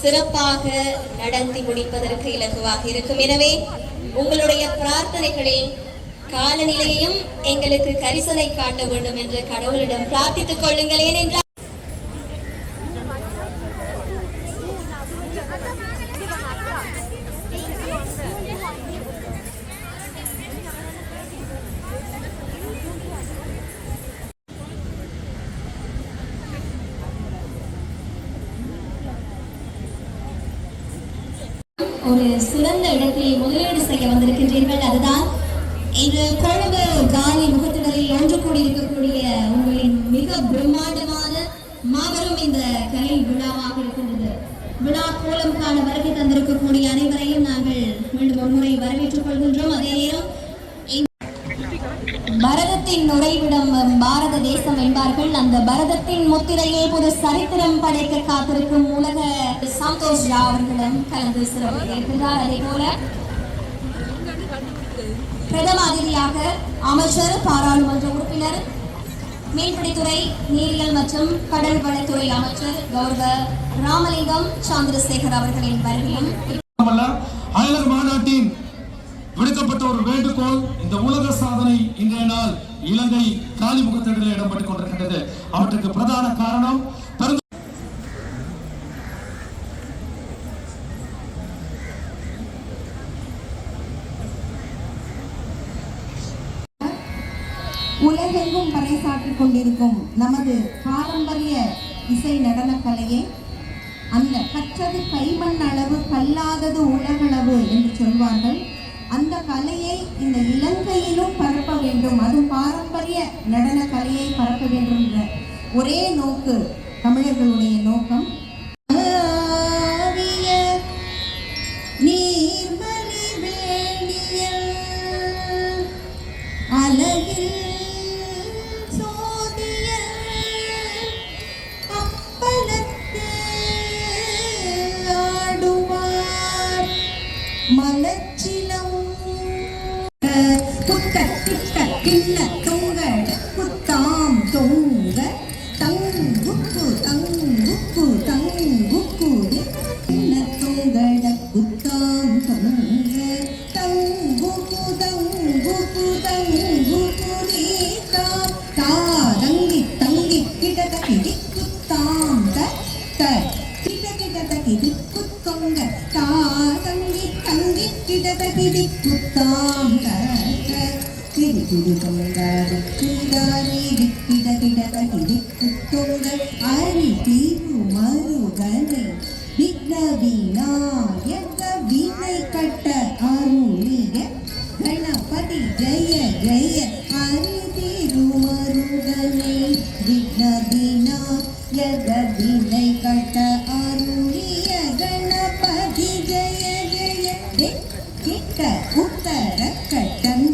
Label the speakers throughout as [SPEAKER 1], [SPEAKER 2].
[SPEAKER 1] சிறப்பாக நடத்தி முடிப்பதற்கு இலகுவாக இருக்கும். எனவே உங்களுடைய பிரார்த்தனைகளில் காலநிலையையும் எங்களுக்கு கரிசனை காட்ட வேண்டும் என்று கடவுளிடம் பிரார்த்தித்துக் கொள்ளுங்கள். ஏனென்றால் ஒரு சிறந்த இடத்தில் முதலீடு செய்ய வந்திருக்கின்றீர்கள். அதுதான் இன்று கொழும்பு காலி முகத்திடலில் ஒன்று கூடியிருக்கக்கூடிய உங்களின் மிக பிரம்மாண்டமான மாபெரும் இந்த கலை விழாவாக இருக்கின்றது. விழா கோலம் காண வருகை தந்திருக்கக்கூடிய அனைவரையும் நாங்கள் மீண்டும் ஒருமுறை வரவேற்றுக் கொள்கின்றோம். அதே நேரம் பரதத்தின் நுழைவிடம் பாரத தேசம் என்பார்கள். அந்த பரதத்தின் முத்திரையே புது சரித்திரம் படைக்க காத்திருக்கும் உலக சந்தோஷ் ஜா அவர்களும் கலந்து சிறப்பித்திருக்கிறார். அதே போல பிரதம அதிதியாக அமைச்சர், பாராளுமன்ற உறுப்பினர், மீன்பிடித்துறை, நீரியல் மற்றும் கடல் வளத்துறை அமைச்சர் கௌரவ ராமலிங்கம் சந்திரசேகர் அவர்களின் வருகையும்
[SPEAKER 2] அயலர் மாநாட்டின் விடுக்கப்பட்ட ஒரு வேண்டுகோள். இந்த உலக சாதனை இன்றைய நாள் இலங்கை காலி முகத்திடலில் இடம்பெற்றுக் கொண்டிருக்கின்றது. அவற்றுக்கு பிரதான காரணம்
[SPEAKER 3] உலகெங்கும் பறைசாற்றிக் கொண்டிருக்கும் நமது பாரம்பரிய இசை நடன கலையை அந்த கற்றது கைமண் அளவு கல்லாதது உலகளவு என்று சொல்வார்கள். அந்த கலையை இந்த இலங்கையிலும் பரப்ப வேண்டும், அதுவும் பாரம்பரிய நடன கலையை பரப்ப வேண்டும் என்ற ஒரே நோக்கு தமிழர்களுடைய நோக்கம். நீர்மணி வேணியல் அழகில் மலச்சிலம் குத்த கிட்ட கிண்ண தொங்கட குத்தாம் தொங்க தங்குக்கு தங்குக்கு தங்குக்கு கிண்ண தொங்கட குத்தாம் தொங்க தங்குக்கு தங்குக்கு தங்குக்கு நீதா தா தங்கி தங்கி கிட்ட கிடி குத்தாம் த கிட்ட கிட்ட கிடி குத்தொங்க தா தங்கி தங்கி கிட்ட கிடி குத்தாம் த கிடி கிடி தொங்காடி கிடாரி கிட கிட கிடி குத்தொங்க அரி தீவு மருகனை விக்னவினா எங்க வீணை கட்ட அருளிய கணபதி ஜெய ஜெய அரி தீவு மருகனை விக்னவினா எங்க வீணை கட்ட அருளிய கணபதி ஜெய ஜெய கிட்ட உத்தர கட்டம்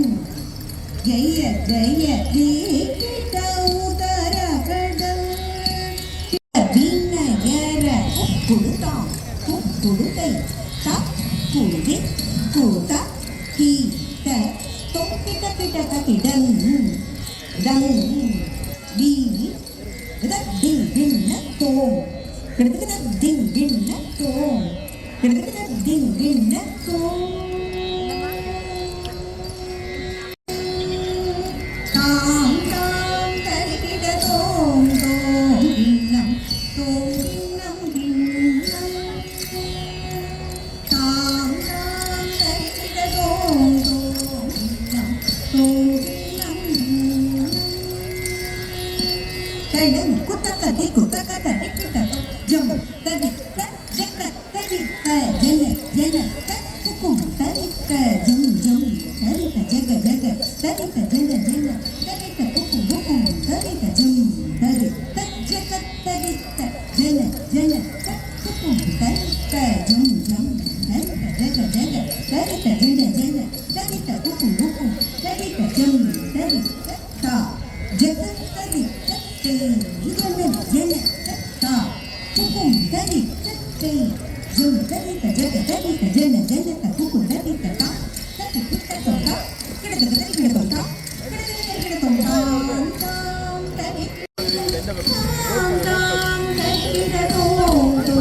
[SPEAKER 3] ஜெய ஜெய கிட்ட உத்தர கடம் வினயர குடுதாம் குடுதை தப்புதி குத கீத தொங்கிட்ட கிட்ட கிடன் டங் வி ding ding na tom kedekena ding ding na tom kedekena ding ding na tom tam tam tarikida tom tom dinam dinam tam tam tarikida tom tom dinam dinam kutaka kutaka kita jam tadi jaka tadi jana jana hukum tadi jam jam tadi jaga jaga tadi jana jana tadi hukum hukum tadi jam tadi jaka tadi jana jana hukum tadi jam jam tadi jaga jaga tadi jana jana tadi hukum hukum tadi jam tadi ta jaga tadi jana jana ta hukum tadi jam tadi jaga tadi jana jana ta hukum tadi ta tadi kita tonta kita tonta kita tonta tam tadi tam tadi kita tonta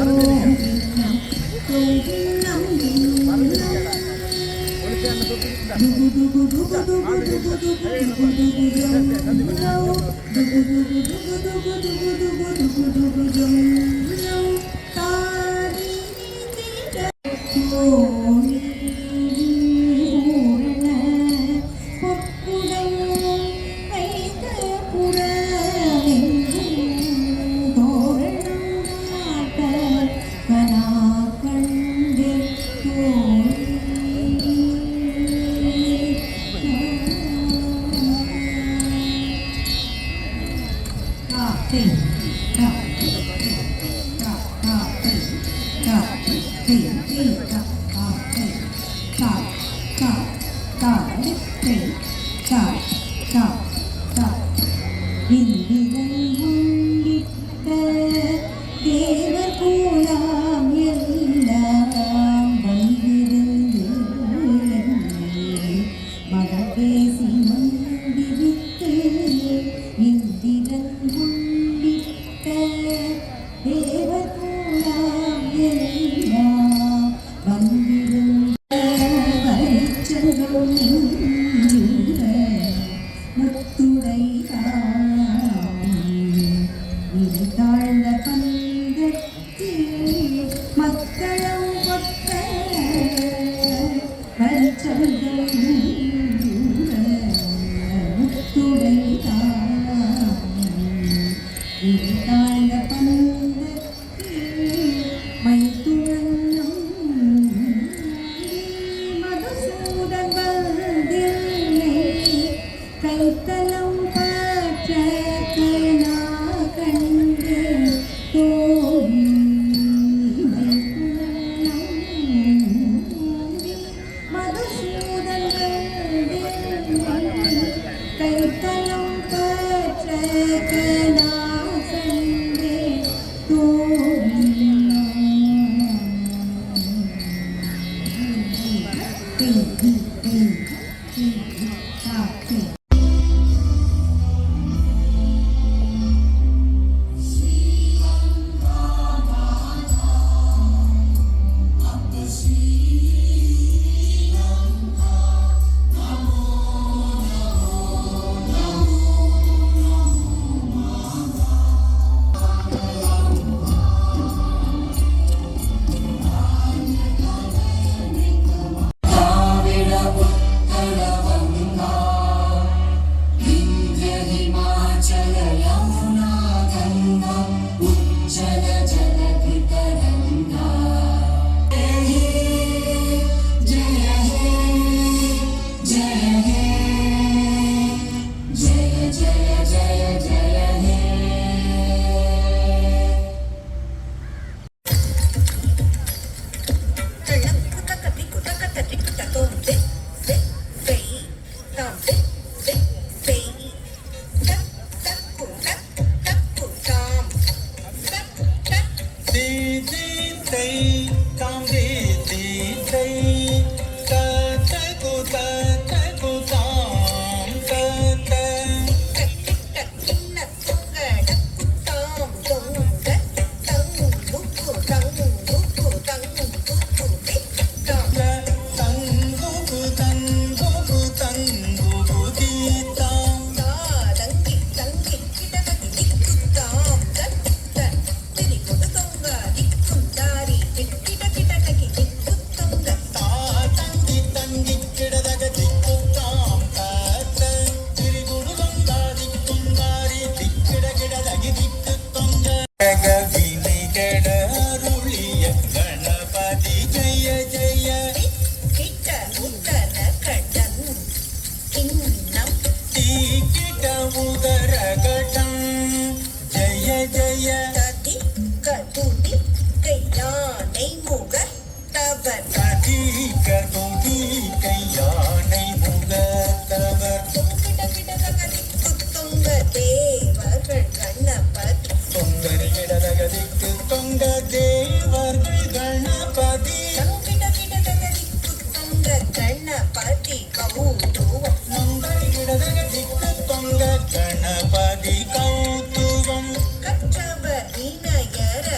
[SPEAKER 3] கற்றவர் இணையர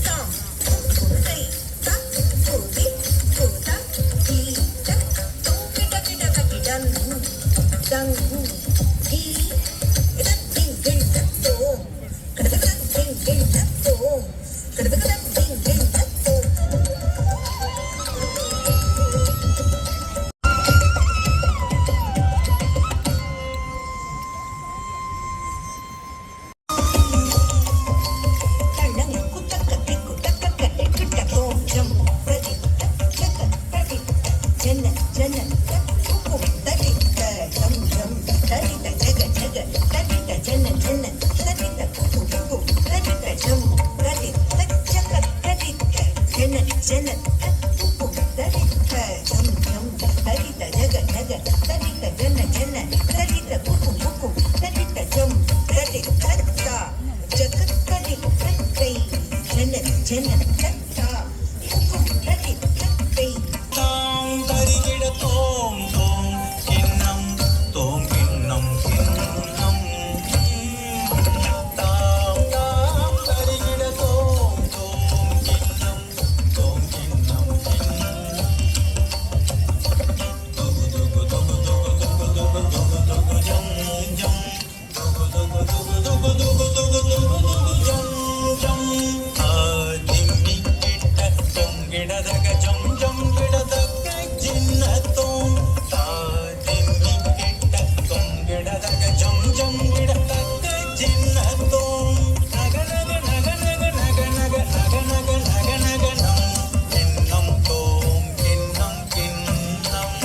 [SPEAKER 3] தாம் jenna kukum tarita jum jum tarita jaga jaga tarita jenna jenna tarita kukum kukum tarita jum tarita tarita jaga tarita tarita jenna jenna tarita kukum tarita tarita
[SPEAKER 4] தாம் தரிகிட தோம் தோம் கிண்ணம் தோம் கிண்ணம் கிண்ணம் தாம் தாம் தரிகிட தோம் தோம் கிண்ணம் தோம் கிண்ணம் கிண்ணம் துகு துகு துகு துகு துகு துகு துகு துகு ஜம் ஜம் துகு துகு துகு துகு துகு துகு துகு துகு ஜம் ஜம் திம்மி கிட்ட தொங்கிடதக ஜம் ஜம் கிடதக ஜின்னத்தோம் திம்மி கிட்ட தொங்கிடதக ஜம் ஜம் கிடதக ஜின்னத்தோம் நக நக நக நக நக நக நக நக நக நக நம் கிண்ணம் தோம் கிண்ணம் கிண்ணம்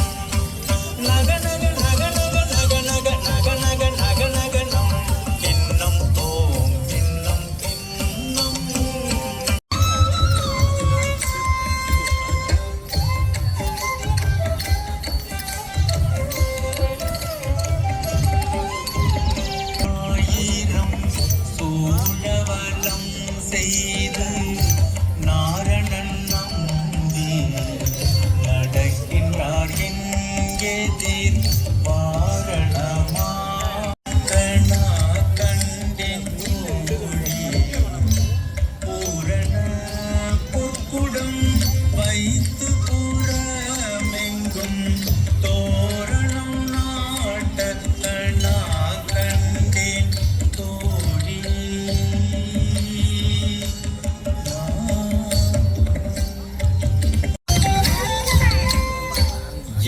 [SPEAKER 4] நக நக நக நக நக நக நக நக நக நக நம் கிண்ணம் தோம் கிண்ணம் கிண்ணம் ஆயிரம் சூழவலம் செய்து நாரணன் நம்பி நடக்கின்றார் எங்கெதிர் வாரணமா கணா கண்டேன் தோழி பூரண பொற்குடம் வைத்து புறமெங்கும் தோரணம் நாட்ட கணா கண்டேன் தோழி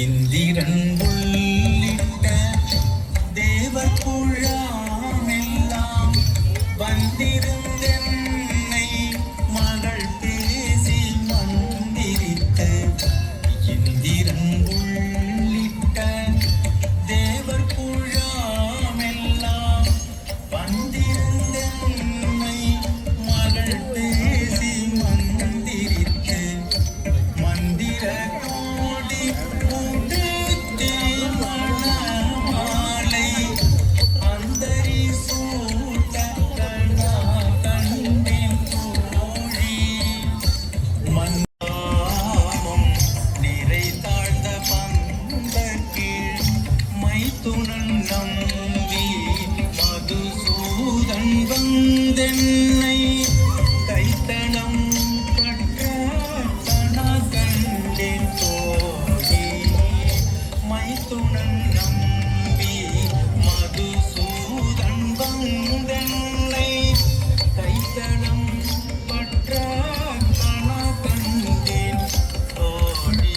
[SPEAKER 4] இந்திரன் உள்ளிட்ட தேவர் குழாமெல்லாம் வந்திருந்தென்னை மகள் பேசி மந்திரித்து இந்திரன் உள்ளிட்ட தேவர் குழாமெல்லாம் வந்திருந்தென்னை மகள் பேசி மந்திரித்து மந்திர கோடி உடுத்தி மணமாலை அந்தரி சூட்ட கண்ணா கண்டேன் தோழி மன்னாமம் நிறை தாழ்ந்த பந்த கீழ் மைத்துனன் நம்பி மதுசூதன் வந்தென்னை கைத்தனம் கற்ற கணா கண்டேன் தோழி மைத்துனன் நம்பி மதுசூதன் வந்தென்னை கைத்தனம் பற்ற கணா கண்டேன் தோழி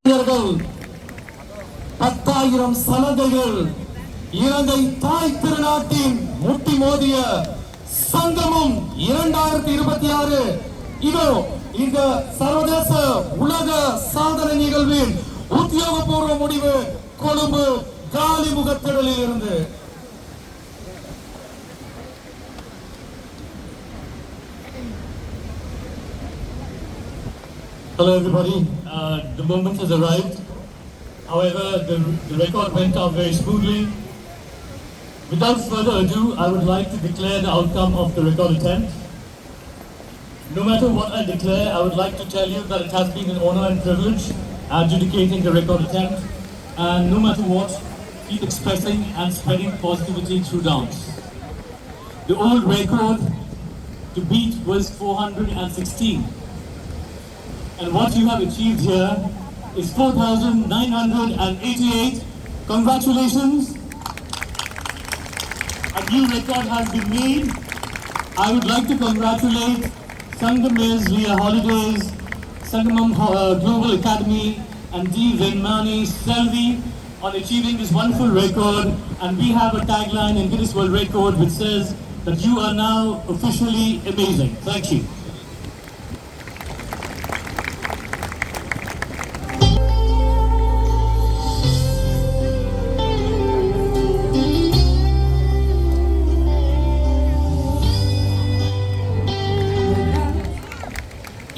[SPEAKER 2] இளைஞர்கள் 10,000 சலங்கைகள் இலங்கை தாய் திருநாட்டின் முட்டி மோதிய சங்கமம் 2026 இதோ இந்த சர்வதேச உலக சாதனை நிகழ்வின் உத்தியோகபூர்வ முடிவு கொழும்பு காலி முகத்திடலில் இருந்து
[SPEAKER 5] Hello everybody, the moment has arrived. However, the record went off very smoothly. Without further ado, I would like to declare the outcome of the record attempt. No matter what I declare, I would like to tell you that it has been an honor and privilege adjudicating the record attempt, and no matter what, keep expressing and spreading positivity through dance. The old record to beat was 416. And what you have achieved here is 4,988. Congratulations. A new record has been made. I would like to congratulate Sangam Mills via Holidays, Sangamam Global Academy, and D. Venmani Selvi on achieving this wonderful record and we have a tagline in Guinness World Record which says that you are now officially amazing. Thank you.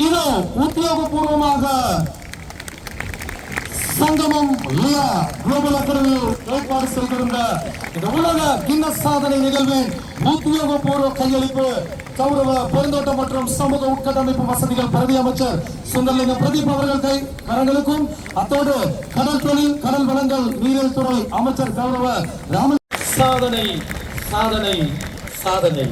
[SPEAKER 2] இது உத்தியோகபூர்வமாக சங்கமம் லியா global academy ஏற்பாடு செய்திருந்த இந்த உலக Guinness சாதனை நிகழ்வின் உத்தியோகபூர்வ கையளிப்பு கௌரவ பெருந்தோட்டம் மற்றும் சமூக உட்கட்டமைப்பு வசதிகள் பிரதி அமைச்சர் சுந்தரலிங்கம் பிரதீப் அவர்கள் கரங்களுக்கும் அத்தோடு கடல் தொழில் கடல் வளங்கள் நீரியல் துறை அமைச்சர் கௌரவ ராமன் சாதனை சாதனை சாதனை